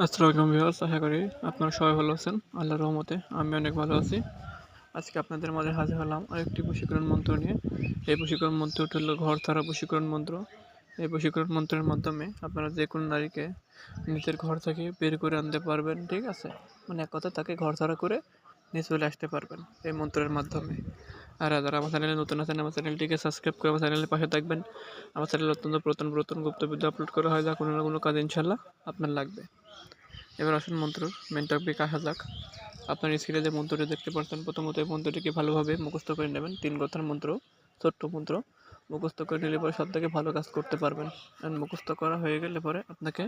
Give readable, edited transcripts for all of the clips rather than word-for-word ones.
আসসালামু আলাইকুম ভিউয়ার্স, আশা করি আপনারা সবাই ভালো আছেন। আল্লাহর রহমতে আমি অনেক ভালো আছি। আজকে আপনাদের মাঝে হাজির হলাম আরেকটি বশীকরণ মন্ত্র নিয়ে। এই বশীকরণ মন্ত্রটি হলো ঘর ছাড়া বশীকরণ মন্ত্র। এই বশীকরণ মন্ত্রের মাধ্যমে আপনারা যে কোনো নারীকে নিজের ঘর থেকে বের করে আনতে পারবেন, ঠিক আছে? মানে এক কথা তাকে ঘর ছাড়া করে নিয়ে চলে আসতে পারবেন এই মন্ত্রের মাধ্যমে। আর যারা আমার চ্যানেলে নতুন আছেন, আমার চ্যানেলটিকে সাবস্ক্রাইব করে আমার চ্যানেলের পাশে থাকবেন। আমার চ্যানেলে অত্যন্ত পুরাতন গুপ্তবিদ্যা আপলোড করা হয়, যা কোনো না কোনো কাজে ইনশাল্লাহ আপনার লাগবে। এবার আসুন মন্ত্রর মেন টপিক আসা যাক। আপনার স্ক্রিনে যে মন্ত্রটি দেখতে পাচ্ছেন, প্রথমত এই মন্ত্রটিকে ভালোভাবে মুখস্থ করে নেবেন। 3 কথার মন্ত্র, ছোট্ট মন্ত্র। মুখস্থ করে নিলে পরে সব থেকে ভালো কাজ করতে পারবেন। আর মুখস্থ করা হয়ে গেলে পরে আপনাকে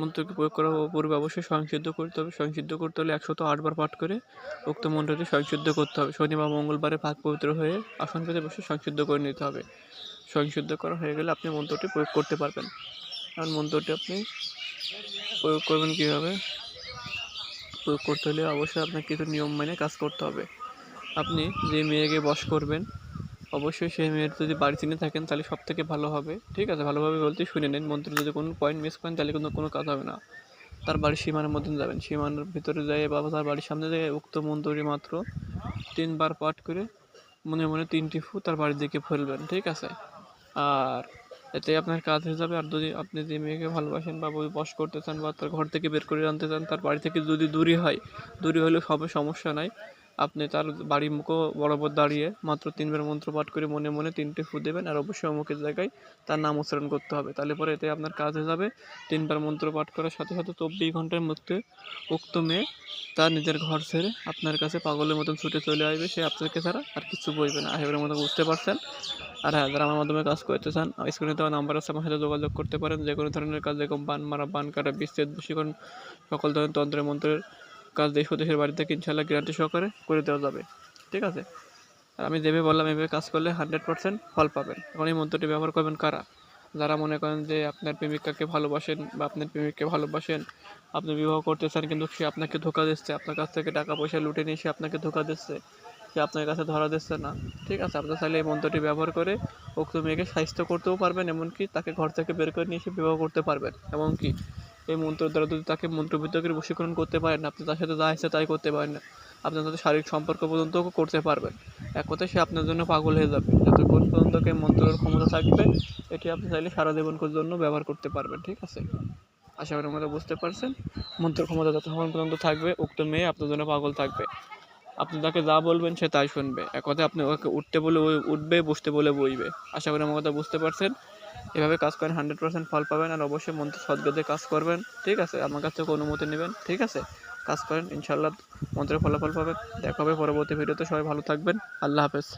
মন্ত্রটি প্রয়োগ করার পূর্বে অবশ্যই স্বয়ংসিদ্ধ করতে হবে। স্বয়ংসিদ্ধ করতে হলে 108 বার পাঠ করে উক্ত মন্ত্রটি স্বয়ংসিদ্ধ করতে হবে। শনি বা মঙ্গলবারে পাক পবিত্র হয়ে আসন পেতে বসে স্বয়ংসিদ্ধ করে নিতে হবে। স্বয়ংসিদ্ধ করা হয়ে গেলে আপনি মন্ত্রটি প্রয়োগ করতে পারবেন। আর মন্ত্রটি আপনি প্রয়োগ করবেন কীভাবে? প্রয়োগ করতে হলে অবশ্যই আপনাকে কিছু নিয়ম মেনে কাজ করতে হবে। আপনি যে মেয়েকে বশ করবেন, অবশ্যই সেই মেয়ের যদি বাড়ি চিনে থাকেন তাহলে সব থেকে ভালো হবে, ঠিক আছে? ভালোভাবে বলতে শুনে নিন। মন্ত্রে যদি কোনো পয়েন্ট মিস করেন তাহলে কিন্তু কোনো কাজ হবে না। তার বাড়ির সীমানার মধ্যে যাবেন, সীমানার ভিতরে যেয়ে বা তার বাড়ির সামনে যেয়ে উক্ত মন্ত্রটি মাত্র 3 বার পাঠ করে মনে মনে 3টি ফু তার বাড়ির দিকে ফেলবেন, ঠিক আছে? আর এতে আপনার কাজ হয়ে যাবে। আর যদি আপনি যে মেয়েকে ভালোবাসেন বা বশ করতে চান বা তার ঘর থেকে বের করে আনতে চান, তার বাড়ি থেকে যদি দূরে হয়, দূরে হলেও সমস্যা নাই। আপনি তার বাড়ির মুখও বরাবর দাঁড়িয়ে মাত্র 3 বার মন্ত্র পাঠ করে মনে মনে 3টি ফু দেবেন। আর অবশ্যই অমুকের জায়গায় তার নাম উচ্চারণ করতে হবে। তাহলে পরে এতে আপনার কাজ হয়ে যাবে। 3 বার মন্ত্র পাঠ করার সাথে সাথে 24 ঘন্টার মধ্যে উক্ত মেয়ে তার নিজের ঘর ছেড়ে আপনার কাছে পাগলের মতন ছুটে চলে আসবে। সে আপনাকে ছাড়া আর কিছু বলবে না। আশা মতো বুঝতে পারছেন। আর হ্যাঁ, যারা আমার মাধ্যমে কাজ করতে চান, স্ক্রিনে দেওয়া নাম্বার আছে, আমার সাথে যোগাযোগ করতে পারেন। যে কোনো ধরনের কাজ, যেরকম বান মারা, বান কাটা, বিচ্ছেদ, বশীকরণ, সকল ধরনের তন্ত্রের মন্ত্রের কাজ দেশ ও দেশের বাড়ি থেকে ইনশাল্লাহ গ্যারান্টি সহকারে করে দেওয়া যাবে, ঠিক আছে? আর আমি যেভাবে বললাম এভাবে কাজ করলে 100% ফল পাবেন। এখন এই মন্ত্রটি ব্যবহার করবেন কারা? যারা মনে করেন যে আপনার প্রেমিকাকে ভালোবাসেন বা আপনার প্রেমিককে ভালোবাসেন, আপনি বিবাহ করতে চান কিন্তু সে আপনাকে ধোঁকা দিচ্ছে, আপনার কাছ থেকে টাকা পয়সা লুটে নিয়ে সে আপনাকে ধোঁকা দিচ্ছে, সে আপনার কাছে ধরা দিচ্ছে না, ঠিক আছে? আপনি চাইলে এই মন্ত্রটি ব্যবহার করে উক্ত মেয়েকে স্বাস্থ্য করতেও পারবেন, এমনকি তাকে ঘর থেকে বের করে নিয়ে এসে বিবাহ করতে পারবেন। এমনকি এই মন্ত্রের দ্বারা যদি তাকে মন্ত্রবিদ্ধ করে বশীকরণ করতে পারেন, আপনি তার সাথে যা ইচ্ছে তাই করতে পারেন না, আপনার সাথে শারীরিক সম্পর্ক পর্যন্ত করতে পারবেন। এক কথায় সে আপনার জন্য পাগল হয়ে যাবে। যতক্ষণ পর্যন্ত মন্ত্রের ক্ষমতা থাকবে, এটি আপনি চাইলে সারা জীবনের জন্য ব্যবহার করতে পারবেন, ঠিক আছে? আশা করি আমরা বুঝতে পারছেন। মন্ত্রের ক্ষমতা যতক্ষণ পর্যন্ত থাকবে উক্ত মেয়ে আপনার জন্য পাগল থাকবে। আপনি তাকে যা বলবেন সে তাই শুনবে। এক কথায় আপনি ওকে উঠতে বলে উঠবে, বসতে বলে বসবে। আশা করি আমার কথা বুঝতে পারছেন। এভাবে কাজ করেন, 100% ফল পাবেন। আর অবশ্যই মন্ত্র সদ্গতে কাজ করবেন, ঠিক আছে? আমার কাছ থেকে অনুমতি নেবেন, ঠিক আছে? কাজ করেন, ইনশাল্লাহ মন্ত্রের ফলাফল পাবেন। দেখা হবে পরবর্তী ভিডিওতে। সবাই ভালো থাকবেন। আল্লাহ হাফেজ।